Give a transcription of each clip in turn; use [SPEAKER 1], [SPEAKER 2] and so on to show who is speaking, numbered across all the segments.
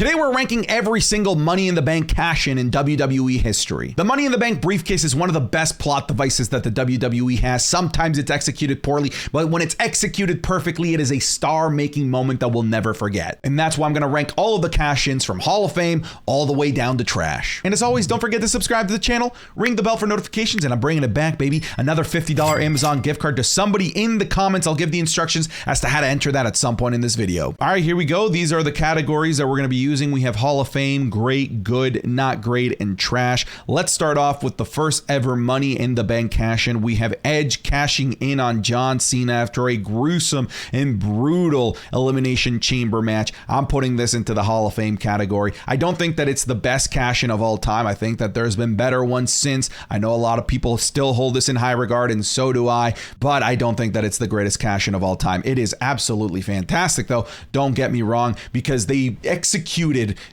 [SPEAKER 1] Today we're ranking every single Money in the Bank cash-in WWE history. The Money in the Bank briefcase is one of the best plot devices that the WWE has. Sometimes it's executed poorly, but when it's executed perfectly, it is a star-making moment that we'll never forget. And that's why I'm going to rank all of the cash-ins from Hall of Fame all the way down to trash. And as always, don't forget to subscribe to the channel, ring the bell for notifications, and I'm bringing it back, baby. Another $50 Amazon gift card to somebody in the comments. I'll give the instructions as to how to enter that at some point in this video. All right, here we go. These are the categories that we're going to be using. We have Hall of Fame, great, good, not great, and trash. Let's start off with the first ever Money in the Bank cash-in. We have Edge cashing in on John Cena after a gruesome and brutal Elimination Chamber match. I'm putting this into the Hall of Fame category. I don't think that it's the best cash-in of all time. I think that there's been better ones since. I know a lot of people still hold this in high regard, and so do I, but I don't think that it's the greatest cash-in of all time. It is absolutely fantastic, though. Don't get me wrong, because they executed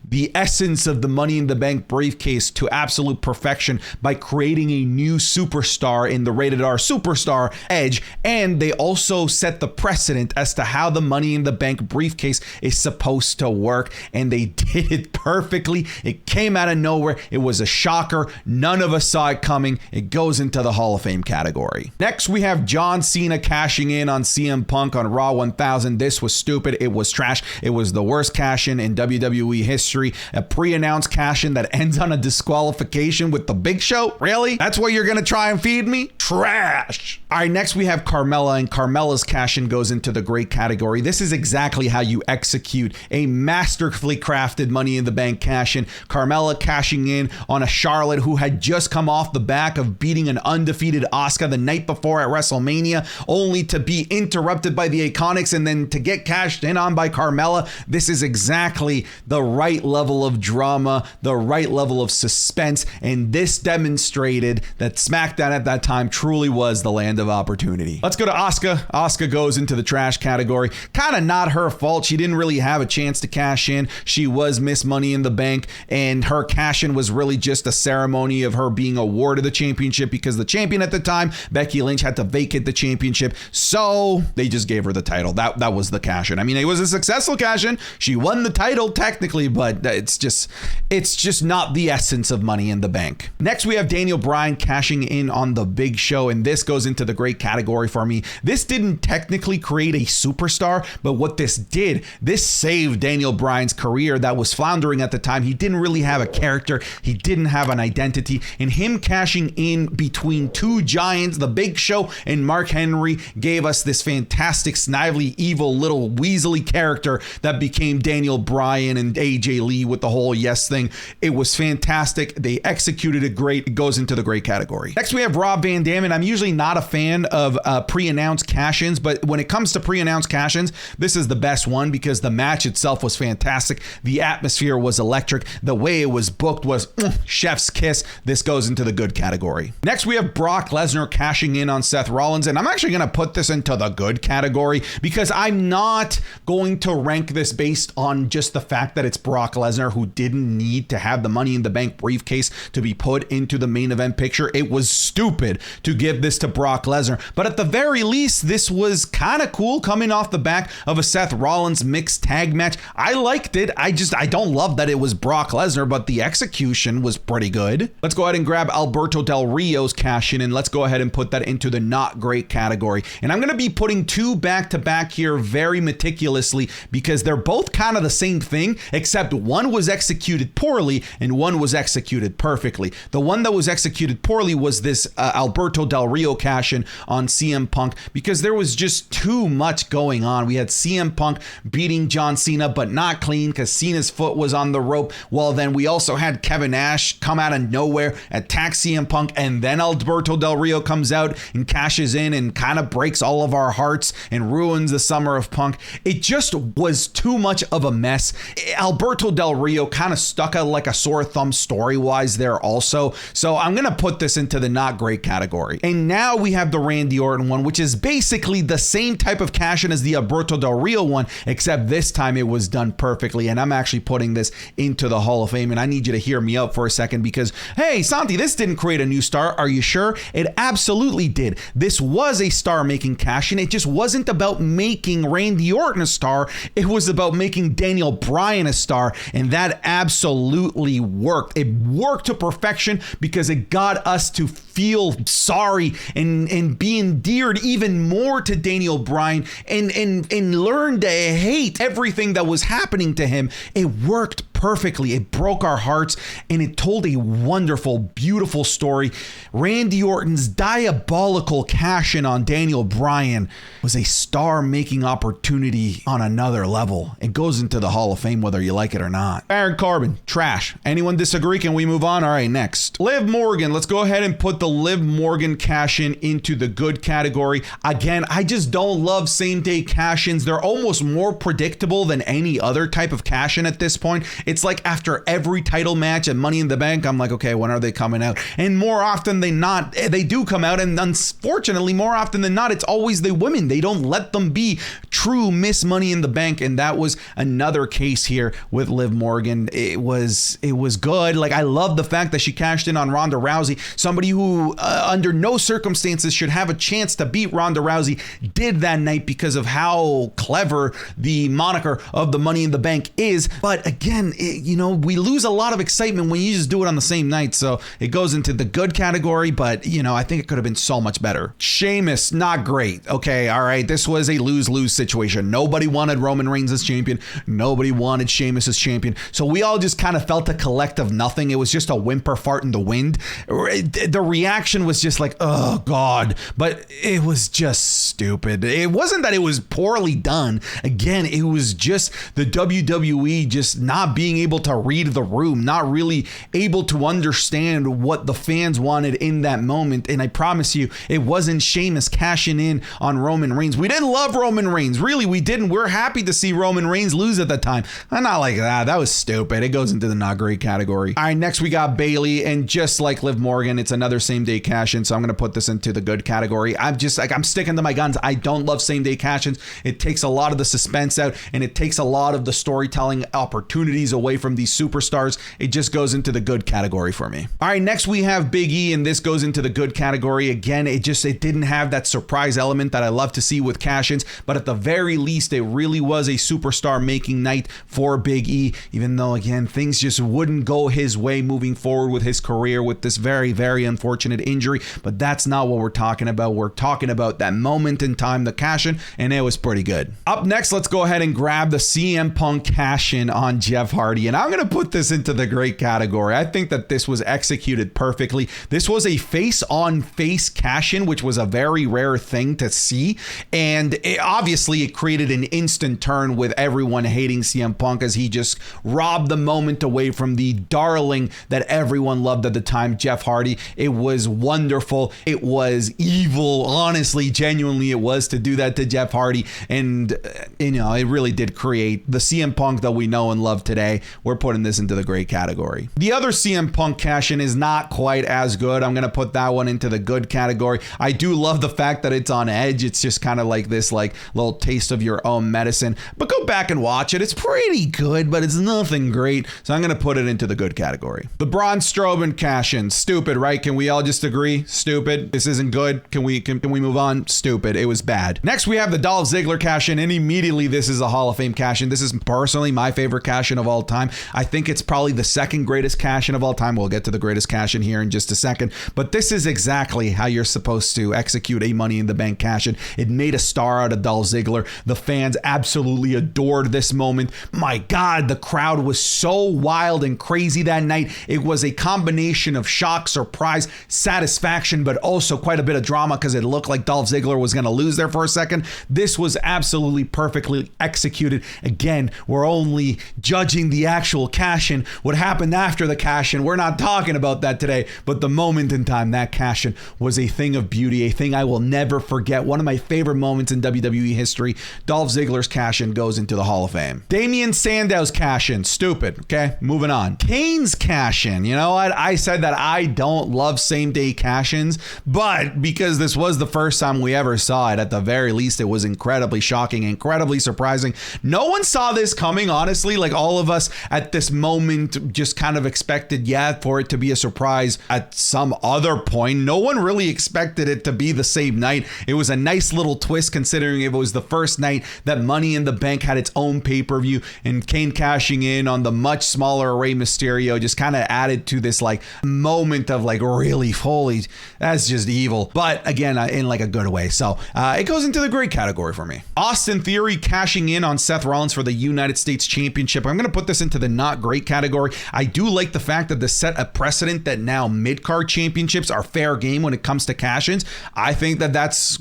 [SPEAKER 1] the essence of the Money in the Bank briefcase to absolute perfection by creating a new superstar in the rated R superstar, Edge, and they also set the precedent as to how the Money in the Bank briefcase is supposed to work, and they did it perfectly. It came out of nowhere. It was a shocker. None of us saw it coming. It goes into the Hall of Fame category. Next, we have John Cena cashing in on CM Punk on Raw 1000. This was stupid. It was trash. It was the worst cash-in WWE history. A pre-announced cash-in that ends on a disqualification with the Big Show? Really? That's what you're gonna try and feed me? Trash. All right, next we have Carmella, and Carmella's cash-in goes into the great category. This is exactly how you execute a masterfully crafted Money in the Bank cash-in. Carmella cashing in on a Charlotte who had just come off the back of beating an undefeated Asuka the night before at WrestleMania, only to be interrupted by the Iconics and then to get cashed in on by Carmella. This is exactly the right level of drama, the right level of suspense, and this demonstrated that SmackDown at that time truly was the land of opportunity. Let's go to Asuka. Asuka goes into the trash category. Kind of not her fault. She didn't really have a chance to cash in. She was Miss Money in the Bank, and her cash-in was really just a ceremony of her being awarded the championship because the champion at the time, Becky Lynch, had to vacate the championship, so they just gave her the title. That was the cash-in. I mean, it was a successful cash-in. She won the title technically, but it's just not the essence of Money in the Bank. Next, we have Daniel Bryan cashing in on the Big Show, and this goes into the great category for me. This didn't technically create a superstar, but what this did, this saved Daniel Bryan's career that was floundering at the time. He didn't really have a character. He didn't have an identity, and him cashing in between two giants, the Big Show and Mark Henry, gave us this fantastic, snively, evil little weaselly character that became Daniel Bryan and AJ Lee with the whole yes thing. It was fantastic. They executed it great. It goes into the great category. Next, we have Rob Van Dam, and I'm usually not a fan of pre-announced cash-ins, but when it comes to pre-announced cash-ins, this is the best one because the match itself was fantastic. The atmosphere was electric. The way it was booked was chef's kiss. This goes into the good category. Next, we have Brock Lesnar cashing in on Seth Rollins, and I'm actually going to put this into the good category because I'm not going to rank this based on just the fact that it's Brock Lesnar, who didn't need to have the Money in the Bank briefcase to be put into the main event picture. It was stupid to give this to Brock Lesnar, but at the very least, this was kind of cool coming off the back of a Seth Rollins mixed tag match. I liked it. I don't love that it was Brock Lesnar, but the execution was pretty good. Let's go ahead and grab Alberto Del Rio's cash-in, and let's go ahead and put that into the not great category. And I'm going to be putting two back to back here very meticulously because they're both kind of the same thing, except one was executed poorly and one was executed perfectly. The one that was executed poorly was this Alberto Del Rio cash-in on CM Punk because there was just too much going on. We had CM Punk beating John Cena, but not clean because Cena's foot was on the rope. Well, then we also had Kevin Nash come out of nowhere, attack CM Punk, and then Alberto Del Rio comes out and cashes in and kind of breaks all of our hearts and ruins the summer of Punk. It just was too much of a mess. Alberto Del Rio kind of stuck out like a sore thumb story-wise there also. So I'm going to put this into the not great category. category. And now we have the Randy Orton one, which is basically the same type of cash-in as the Alberto Del Rio one, except this time it was done perfectly. And I'm actually putting this into the Hall of Fame. And I need you to hear me out for a second because, hey, Santi, this didn't create a new star. Are you sure? It absolutely did. This was a star-making cash-in. It just wasn't about making Randy Orton a star. It was about making Daniel Bryan a star. And that absolutely worked. It worked to perfection because it got us to feel sorry and be endeared even more to Daniel Bryan and learn to hate everything that was happening to him. It worked perfectly. It broke our hearts and it told a wonderful, beautiful story. Randy Orton's diabolical cash-in on Daniel Bryan was a star-making opportunity on another level. It goes into the Hall of Fame whether you like it or not. Baron Corbin, trash. Anyone disagree? Can we move on? All right, next. Liv Morgan. Let's go ahead and put the Liv Morgan cash-in into the good category. Again, I just don't love same-day cash-ins. They're almost more predictable than any other type of cash-in at this point. It's like after every title match at Money in the Bank, I'm like, okay, when are they coming out? And more often than not, they do come out. And unfortunately, more often than not, it's always the women. They don't let them be true Miss Money in the Bank. And that was another case here with Liv Morgan. It was good. Like, I love the fact that she cashed in on Ronda Rousey, somebody who under no circumstances should have a chance to beat Ronda Rousey, did that night because of how clever the moniker of the Money in the Bank is. But again, we lose a lot of excitement when you just do it on the same night. So it goes into the good category, but I think it could have been so much better. Sheamus, not great. Okay, all right. This was a lose-lose situation. Nobody wanted Roman Reigns as champion. Nobody wanted Sheamus as champion. So we all just kind of felt a collective nothing. It was just a whimper fart in the wind. The reaction was just like, oh God, but it was just stupid. It wasn't that it was poorly done. Again, it was just the WWE just not being able to read the room, not really able to understand what the fans wanted in that moment. And I promise you, it wasn't Sheamus cashing in on Roman Reigns. We didn't love Roman Reigns. Really, we didn't. We're happy to see Roman Reigns lose at the time. I'm not like that. That was stupid. It goes into the not great category. All right, next we got Bayley. And just like Liv Morgan, it's another same day cash in. So I'm going to put this into the good category. I'm sticking to my guns. I don't love same day cash ins. It takes a lot of the suspense out and it takes a lot of the storytelling opportunities away from these superstars. It just goes into the good category for me. All right, next we have Big E, and this goes into the good category. Again, it didn't have that surprise element that I love to see with cash-ins, but at the very least, it really was a superstar making night for Big E, even though, again, things just wouldn't go his way moving forward with his career with this very, very unfortunate injury. But that's not what we're talking about. We're talking about that moment in time, the cash-in, and it was pretty good. Up next, let's go ahead and grab the CM Punk cash-in on Jeff Hardy, and I'm going to put this into the great category. I think that this was executed perfectly. This was a face-on-face cash-in, which was a very rare thing to see, and obviously it created an instant turn with everyone hating CM Punk as he just robbed the moment away from the darling that everyone loved at the time, Jeff Hardy. It was wonderful. It was evil. Honestly, genuinely, it was to do that to Jeff Hardy, and it really did create the CM Punk that we know and love today. We're putting this into the great category. The other CM Punk cash-in is not quite as good. I'm going to put that one into the good category. I do love the fact that it's on Edge. It's just kind of like this little taste of your own medicine, but go back and watch it. It's pretty good, but it's nothing great. So I'm going to put it into the good category. The Braun Strowman cash-in, stupid, right? Can we all just agree? Stupid. This isn't good. Can we move on? Stupid. It was bad. Next, we have the Dolph Ziggler cash-in, and immediately this is a Hall of Fame cash-in. This is personally my favorite cash-in of all time. I think it's probably the second greatest cash-in of all time. We'll get to the greatest cash-in here in just a second, but this is exactly how you're supposed to execute a Money in the Bank cash-in. It made a star out of Dolph Ziggler. The fans absolutely adored this moment. My God, the crowd was so wild and crazy that night. It was a combination of shock, surprise, satisfaction, but also quite a bit of drama because it looked like Dolph Ziggler was going to lose there for a second. This was absolutely perfectly executed. Again, we're only judging during the actual cash-in. What happened after the cash-in, we're not talking about that today, but the moment in time, that cash-in was a thing of beauty, a thing I will never forget. One of my favorite moments in WWE history. Dolph Ziggler's cash-in goes into the Hall of Fame. Damien Sandow's cash-in, stupid. Okay, moving on. Kane's cash-in. You know what? I said that I don't love same-day cash-ins, but because this was the first time we ever saw it, at the very least, it was incredibly shocking, incredibly surprising. No one saw this coming, honestly. Like, all of us at this moment just kind of expected, for it to be a surprise at some other point. No one really expected it to be the same night. It was a nice little twist considering it was the first night that Money in the Bank had its own pay-per-view, and Kane cashing in on the much smaller Rey Mysterio just kind of added to this like moment of like, really, holy, that's just evil. But again, in like a good way. So it goes into the great category for me. Austin Theory cashing in on Seth Rollins for the United States Championship. I'm going to put this into the not great category. I do like the fact that this set a precedent that now mid-card championships are fair game when it comes to cash-ins. I think that that's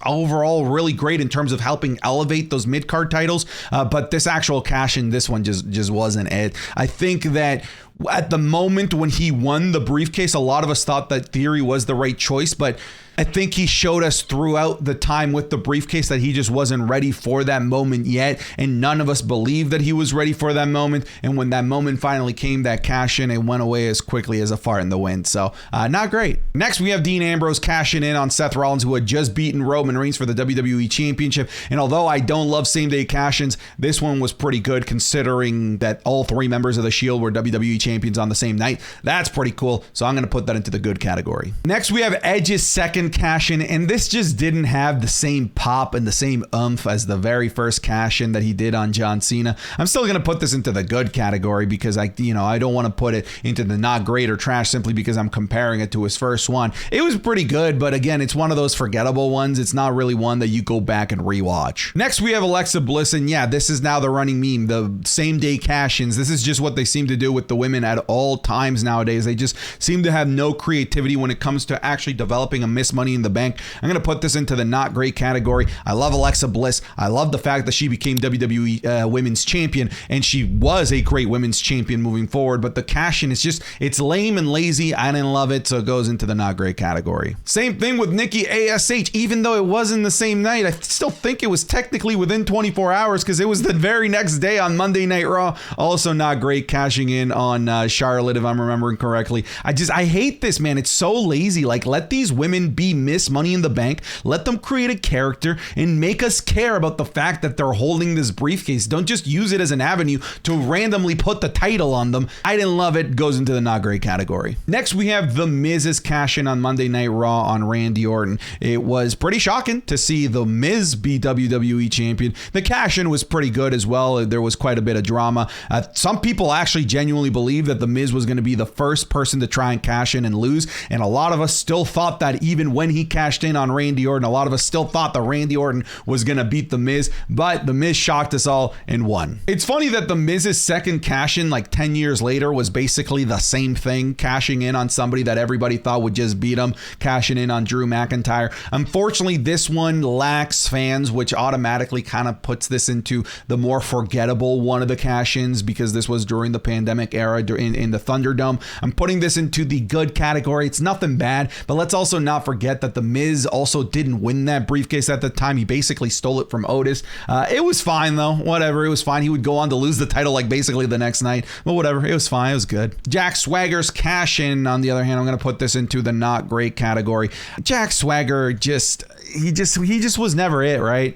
[SPEAKER 1] overall really great in terms of helping elevate those mid-card titles. But this actual cash-in, this one just wasn't it. I think that at the moment when he won the briefcase, a lot of us thought that Theory was the right choice, but I think he showed us throughout the time with the briefcase that he just wasn't ready for that moment yet, and none of us believed that he was ready for that moment. And when that moment finally came, that cash in, it went away as quickly as a fart in the wind. So not great. Next, we have Dean Ambrose cashing in on Seth Rollins, who had just beaten Roman Reigns for the WWE Championship. And although I don't love same-day cash-ins, this one was pretty good considering that all three members of the Shield were WWE champions on the same night. That's pretty cool. So I'm going to put that into the good category. Next, we have Edge's second cash-in, and this just didn't have the same pop and the same oomph as the very first cash-in that he did on John Cena. I'm still going to put this into the good category because I don't want to put it into the not great or trash simply because I'm comparing it to his first one. It was pretty good, but again, it's one of those forgettable ones. It's not really one that you go back and rewatch. Next, we have Alexa Bliss, and this is now the running meme, the same-day cash-ins. This is just what they seem to do with the women at all times nowadays. They just seem to have no creativity when it comes to actually developing a Miss Money in the Bank. I'm going to put this into the not great category. I love Alexa Bliss. I love the fact that she became WWE Women's Champion, and she was a great Women's Champion moving forward, but the cash-in is just, it's lame and lazy. I didn't love it, so it goes into the not great category. Same thing with Nikki ASH. Even though it wasn't the same night, I still think it was technically within 24 hours because it was the very next day on Monday Night Raw. Also not great, cashing in on Charlotte, if I'm remembering correctly. I hate this, man. It's so lazy. Like, let these women be Miss Money in the Bank. Let them create a character and make us care about the fact that they're holding this briefcase. Don't just use it as an avenue to randomly put the title on them. I didn't love it. Goes into the not great category. Next, we have The Miz's cash-in on Monday Night Raw on Randy Orton. It was pretty shocking to see The Miz be WWE champion. The cash-in was pretty good as well. There was quite a bit of drama. Some people actually genuinely believe that The Miz was going to be the first person to try and cash in and lose, and a lot of us still thought that even when he cashed in on Randy Orton, a lot of us still thought that Randy Orton was going to beat The Miz, but The Miz shocked us all and won. It's funny that The Miz's second cash-in like 10 years later was basically the same thing, cashing in on somebody that everybody thought would just beat him, cashing in on Drew McIntyre. Unfortunately, this one lacks fans, which automatically kind of puts this into the more forgettable one of the cash-ins because this was during the pandemic era in the Thunderdome. I'm putting this into the good category. It's nothing bad, but let's also not forget that The Miz also didn't win that briefcase at the time. He basically stole it from Otis. It was fine though. Whatever. It was fine. He would go on to lose the title like basically the next night, but whatever. It was fine. It was good. Jack Swagger's cash-in, on the other hand, I'm going to put this into the not great category. Jack Swagger he just was never it, right?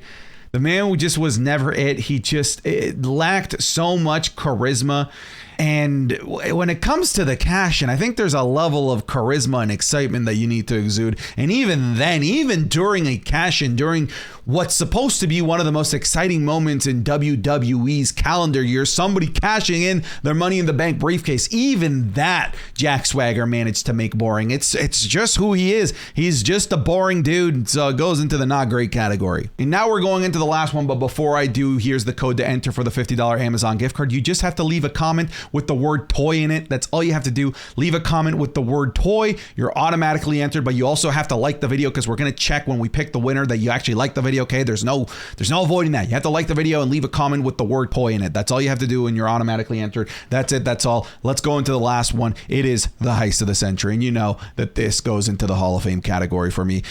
[SPEAKER 1] The man who just was never it. It lacked so much charisma. And when it comes to the cash-in, I think there's a level of charisma and excitement that you need to exude. And even then, even during a cash-in, during what's supposed to be one of the most exciting moments in WWE's calendar year, somebody cashing in their Money in the Bank briefcase, even that Jack Swagger managed to make boring. It's just who he is. He's just a boring dude, so it goes into the not great category. And now we're going into the last one, but before I do, here's the code to enter for the $50 Amazon gift card. You just have to leave a comment with the word toy in it. That's all you have to do. Leave a comment with the word toy. You're automatically entered, but you also have to like the video because we're going to check when we pick the winner that you actually like the video. Okay, there's no avoiding that. You have to like the video and leave a comment with the word toy in it. That's all you have to do and you're automatically entered. That's it. That's all. Let's go into the last one. It is the heist of the century, and you know that this goes into the Hall of Fame category for me.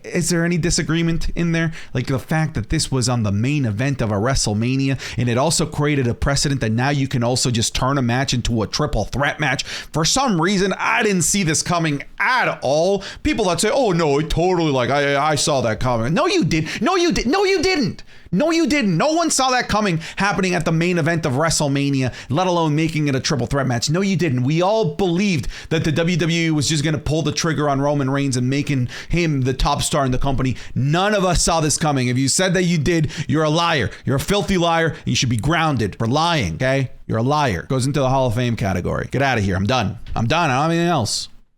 [SPEAKER 1] Is there any disagreement in there? Like the fact that this was on the main event of a WrestleMania, and it also created a precedent that now you can also just turn a match into a triple threat match. For some reason, I didn't see this coming at all. People that say, oh no, it totally, like I saw that coming. No, you did. No, you did. No, you didn't. No, you didn't. No one saw that coming happening at the main event of WrestleMania, let alone making it a triple threat match. No, you didn't. We all believed that the WWE was just going to pull the trigger on Roman Reigns and making him the top star in the company. None of us saw this coming. If you said that you did, you're a liar. You're a filthy liar. And you should be grounded for lying, okay? You're a liar. Goes into the Hall of Fame category. Get out of here. I'm done. I don't have anything else.